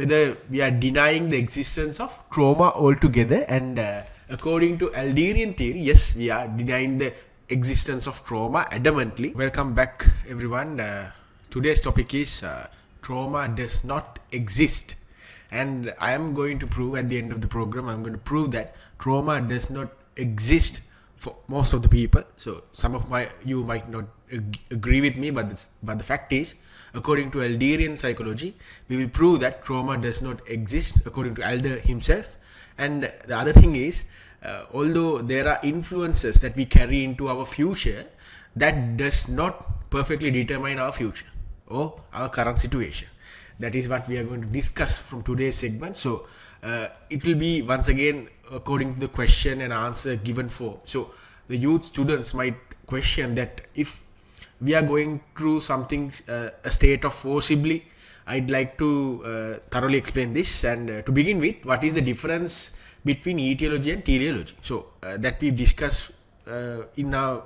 whether we are denying the existence of trauma altogether, and according to Adlerian theory, yes, we are denying the existence of trauma adamantly. Welcome back, everyone. Today's topic is trauma does not exist, and I am going to prove at the end of the program, I'm going to prove that trauma does not exist for most of the people. So some of you might not agree with me, but the fact is, according to Adlerian psychology, we will prove that trauma does not exist according to Adler himself. And the other thing is, although there are influences that we carry into our future, that does not perfectly determine our future or our current situation. That is what we are going to discuss from today's segment. So it will be once again according to the question and answer given for. So the youth students might question that if we are going through something, a state of forcibly, I'd like to thoroughly explain this. And to begin with, what is the difference between etiology and teleology? So that we discussed in our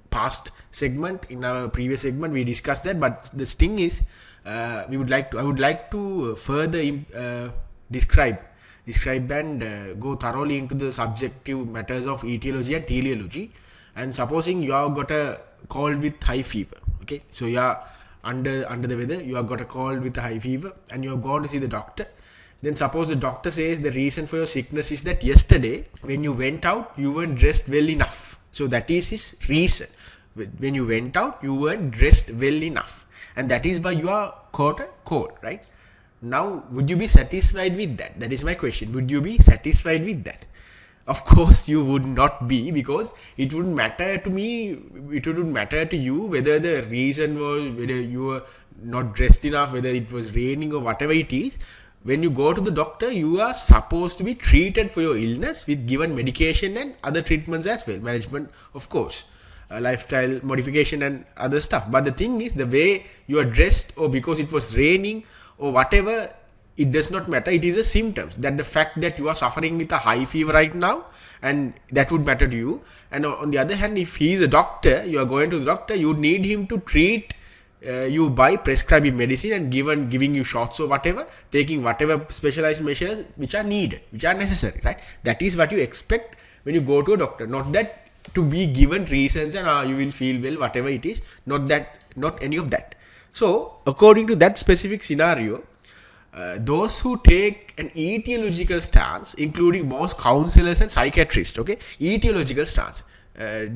past segment, in our previous segment, we discussed that. But the thing is, I would like to further describe and go thoroughly into the subjective matters of etiology and teleology. And supposing you have got a cold with high fever, okay, so you are under the weather, you have got a cold with a high fever, and you have gone to see the doctor. Then suppose the doctor says the reason for your sickness is that yesterday when you went out, you weren't dressed well enough. So that is his reason. When you went out, you weren't dressed well enough, and that is why you are caught a cold, right? Now, would you be satisfied with that? That is my question. Would you be satisfied with that? Of course, you would not be, because it wouldn't matter to me, it wouldn't matter to you whether the reason was whether you were not dressed enough, whether it was raining or whatever it is. When you go to the doctor, you are supposed to be treated for your illness with given medication and other treatments as well. Management, of course, lifestyle modification and other stuff. But the thing is, the way you are dressed, or because it was raining or whatever, it does not matter. It is the symptoms, that the fact that you are suffering with a high fever right now, and that would matter to you. And on the other hand, if he is a doctor, you are going to the doctor, you need him to treat you by prescribing medicine and giving you shots or whatever, taking whatever specialized measures which are needed, which are necessary, right? That is what you expect when you go to a doctor. Not that to be given reasons and you will feel well, whatever it is. Not any of that. So according to that specific scenario, those who take an etiological stance, including most counselors and psychiatrists, okay, etiological stance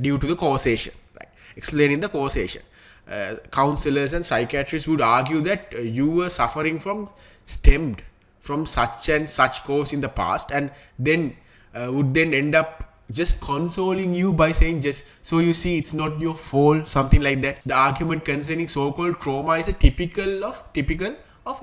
due to the causation, right? Explaining the causation. Counselors and psychiatrists would argue that you were suffering stemmed from such and such cause in the past, and then would then end up just consoling you by saying, just so you see, it's not your fault, something like that. The argument concerning so-called trauma is a typical of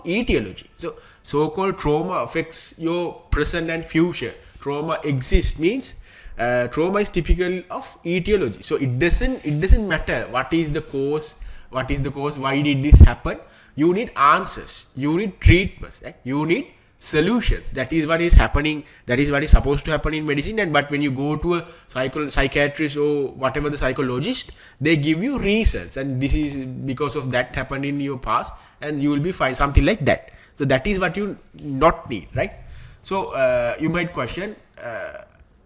etiology. So so-called trauma affects your present and future. Trauma exists means trauma is typical of etiology. So it doesn't matter what is the cause, why did this happen. You need answers, you need treatments, right? You need solutions. That is what is happening, that is what is supposed to happen in medicine. But when you go to a psychiatrist or whatever the psychologist, they give you reasons, and this is because of that happened in your past, and you will be fine, something like that. So that is what you not need, right? So you might question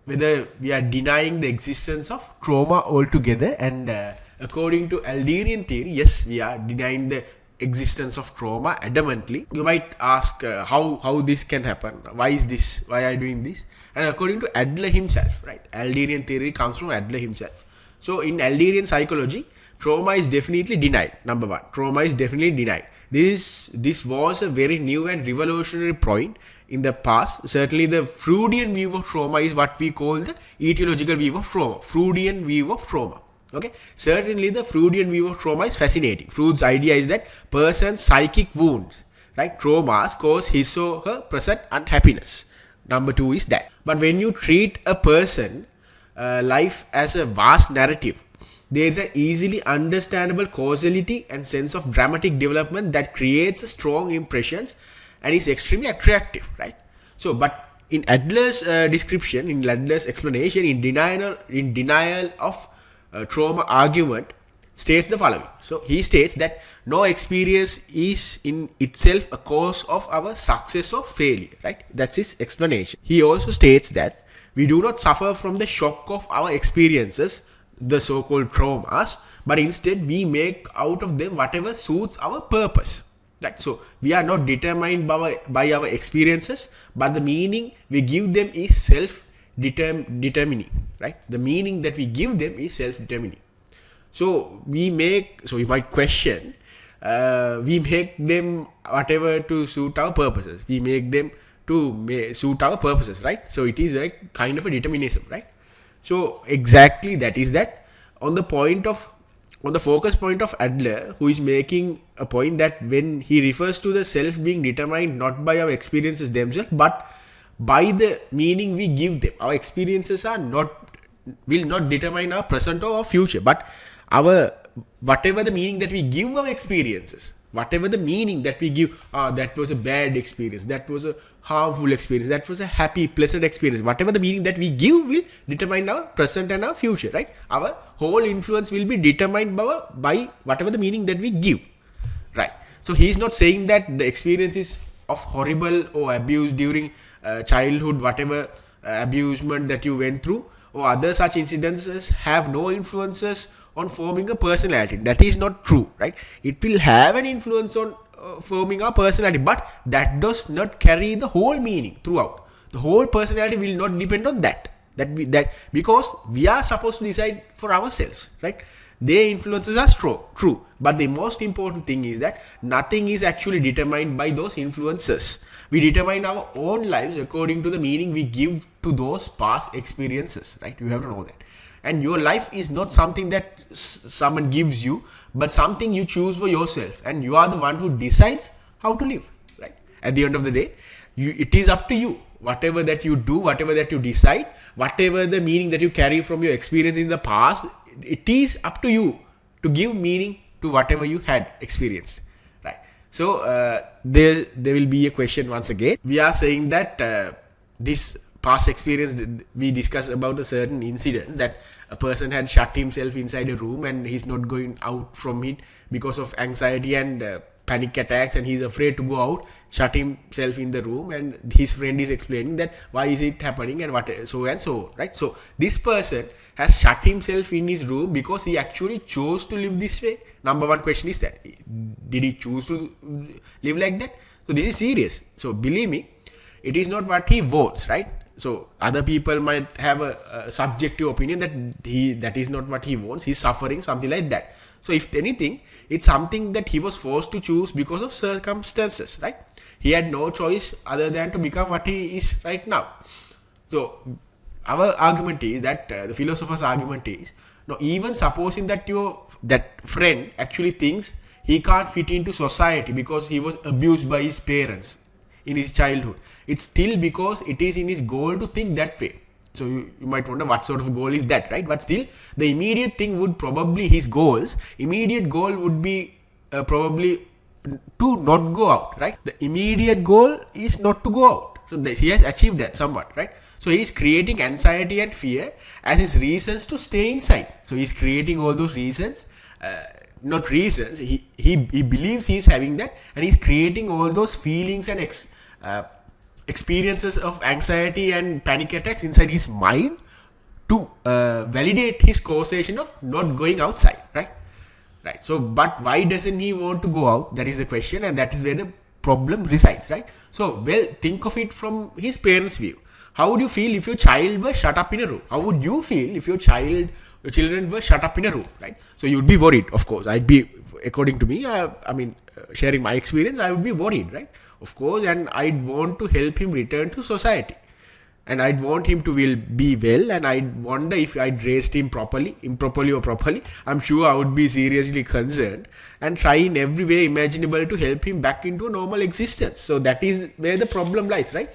whether we are denying the existence of trauma altogether, and according to Adlerian theory, yes, we are denying the existence of trauma adamantly. You might ask how this can happen, why are you doing this? And according to Adler himself, right, Adlerian theory comes from Adler himself. So in Adlerian psychology, trauma is definitely denied. Number one, trauma is definitely denied. This was a very new and revolutionary point in the past. Certainly the Freudian view of trauma is what we call the etiological view of trauma. Freudian view of trauma. Okay, certainly the Freudian view of trauma is fascinating. Freud's idea is that person's psychic wounds, right, traumas, cause his or her present unhappiness. Number two is that. But when you treat a person life as a vast narrative, there is an easily understandable causality and sense of dramatic development that creates a strong impressions and is extremely attractive, right? So, but in Adler's description, in Adler's explanation, in denial of trauma argument, states the following. So he states that no experience is in itself a cause of our success or failure, right? That's his explanation. He also states that we do not suffer from the shock of our experiences, the so-called traumas, but instead we make out of them whatever suits our purpose. Right? So we are not determined by our experiences, but the meaning we give them is self-determining. Right? The meaning that we give them is self-determining. So we might question, we make them whatever to suit our purposes. We make them to suit our purposes, right? So it is like kind of a determinism, right? So exactly that is that on the focus point of Adler, who is making a point that when he refers to the self being determined not by our experiences themselves, but by the meaning we give them. Our experiences will not determine our present or our future, but whatever the meaning that we give our experiences, whatever the meaning that we give, that was a bad experience, that was a harmful experience, that was a happy, pleasant experience, whatever the meaning that we give will determine our present and our future, right? Our whole influence will be determined by whatever the meaning that we give, right? So he's not saying that the experience is of horrible or abuse during childhood, whatever abusement that you went through, or other such incidences have no influences on forming a personality. That is not true, right? It will have an influence on forming our personality, but that does not carry the whole meaning throughout. The whole personality will not depend on that because we are supposed to decide for ourselves, right? Their influences are true, but the most important thing is that nothing is actually determined by those influences. We determine our own lives according to the meaning we give to those past experiences, right? You have to know that. And your life is not something that someone gives you, but something you choose for yourself, and you are the one who decides how to live, right? At the end of the day, it is up to you. Whatever that you do, whatever that you decide, whatever the meaning that you carry from your experience in the past, it is up to you to give meaning to whatever you had experienced, right? So there will be a question once again. We are saying that this past experience, we discussed about a certain incident that a person had shut himself inside a room and he's not going out from it because of anxiety and panic attacks, and he's afraid to go out, shut himself in the room, and his friend is explaining that why is it happening and what so and so, right? So this person has shut himself in his room because he actually chose to live this way. Number one question is that, did he choose to live like that? So this is serious. So believe me, it is not what he wants, right? So other people might have a subjective opinion that is not what he wants, he's suffering, something like that. So if anything, it's something that he was forced to choose because of circumstances, right? He had no choice other than to become what he is right now. So our argument is that, the philosopher's argument is, no, even supposing that that friend actually thinks he can't fit into society because he was abused by his parents in his childhood, it's still because it is in his goal to think that way. So you might wonder what sort of goal is that, right? But still, the immediate thing would probably, immediate goal would be probably to not go out, right? The immediate goal is not to go out. So he has achieved that somewhat, right? So he is creating anxiety and fear as his reasons to stay inside. So he is creating all those reasons, not reasons. He believes he is having that, and he is creating all those feelings and experiences of anxiety and panic attacks inside his mind to validate his causation of not going outside, right? So, but why doesn't he want to go out? That is the question, and that is where the problem resides, right? So, well, think of it from his parents' view. How would you feel if your child were shut up in a room? How would you feel if your children were shut up in a room, right? So you'd be worried, of course. I'd be, according to me, sharing my experience, I would be worried, right? Of course, and I'd want to help him return to society. And I'd want him to be well, and I'd wonder if I'd raised him improperly or properly. I'm sure I would be seriously concerned and try in every way imaginable to help him back into a normal existence. So that is where the problem lies, right?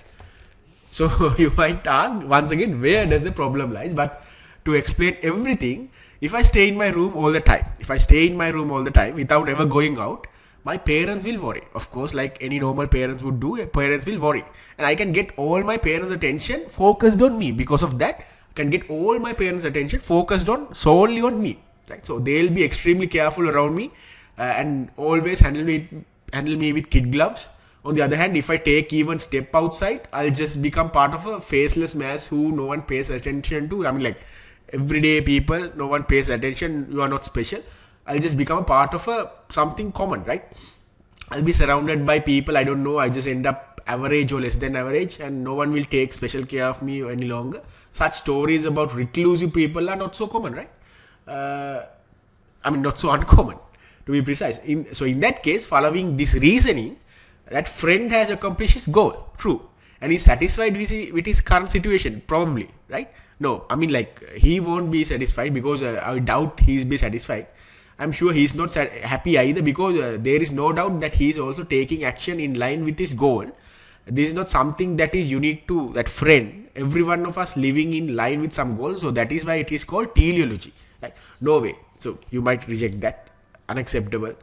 So you might ask, once again, where does the problem lies? But to explain everything, if I stay in my room all the time, without ever going out, my parents will worry. Of course, like any normal parents would do, parents will worry. And I can get all my parents' attention focused on me. Because of that, I can get all my parents' attention focused solely on me. right? So they'll be extremely careful around me and always handle me with kid gloves. On the other hand, if I take even step outside, I'll just become part of a faceless mass who no one pays attention to. I mean, like everyday people, no one pays attention. You are not special. I'll just become a part of something common, right? I'll be surrounded by people I don't know. I just end up average or less than average, and no one will take special care of me any longer. Such stories about reclusive people are not so common, right? Not so uncommon, to be precise. So in that case, following this reasoning, that friend has accomplished his goal, true, and is satisfied with his current situation, probably, right? No, he won't be satisfied, because I doubt he'll be satisfied. I'm sure he's not happy either, because there is no doubt that he's also taking action in line with his goal. This is not something that is unique to that friend. Every one of us living in line with some goal, so that is why it is called teleology. Like, no way. So you might reject that, unacceptable.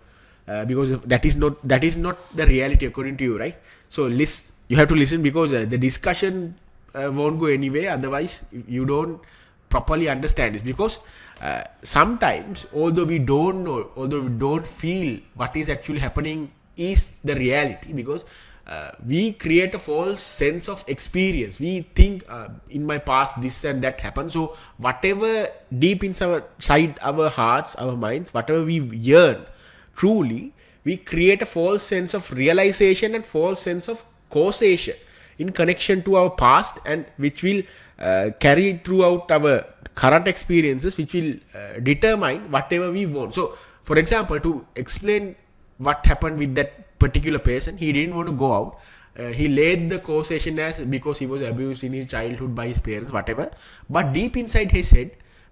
Because that is not the reality according to you, right? So you have to listen, because the discussion won't go anywhere. Otherwise, you don't properly understand this. Because sometimes, although we don't feel what is actually happening is the reality, because we create a false sense of experience. We think in my past this and that happened. So whatever deep inside our hearts, our minds, whatever we yearn, truly, we create a false sense of realization and false sense of causation in connection to our past, and which will carry throughout our current experiences, which will determine whatever we want. So, for example, to explain what happened with that particular person, he didn't want to go out. He laid the causation as because he was abused in his childhood by his parents, whatever. But deep inside his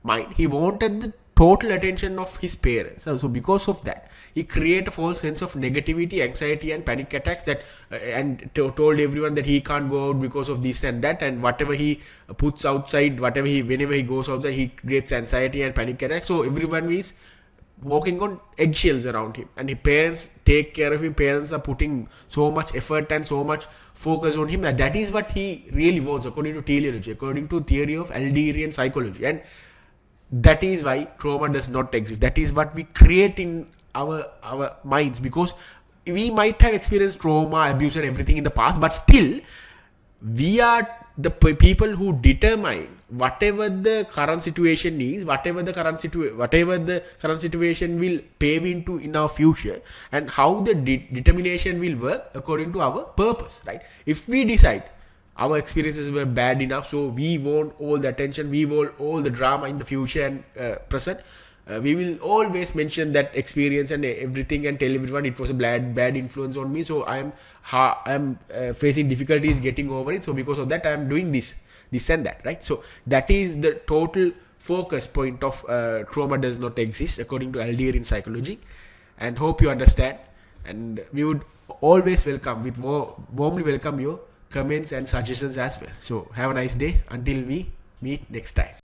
mind, he wanted the total attention of his parents. So because of that, he created a false sense of negativity, anxiety and panic attacks, that and told everyone that he can't go out because of this and that, and whatever he puts outside, whenever he goes outside, he creates anxiety and panic attacks. So everyone is walking on eggshells around him, and his parents take care of him. Parents are putting so much effort and so much focus on him, that is what he really wants, according to teleology, according to theory of Adlerian psychology. And that is why trauma does not exist. That is what we create in our minds, because we might have experienced trauma, abuse and everything in the past, but still we are the people who determine whatever the current situation is, whatever the current situation will pave into in our future, and how the determination will work according to our purpose, right? If we decide our experiences were bad enough, so we want all the attention, we want all the drama in the future and present, we will always mention that experience and everything, and tell everyone it was a bad influence on me, so I am facing difficulties getting over it, so because of that I am doing this and that, right? So that is the total focus point of trauma does not exist according to Adlerian psychology. And hope you understand, and we would always warmly welcome your comments and suggestions as well. So have a nice day until we meet next time.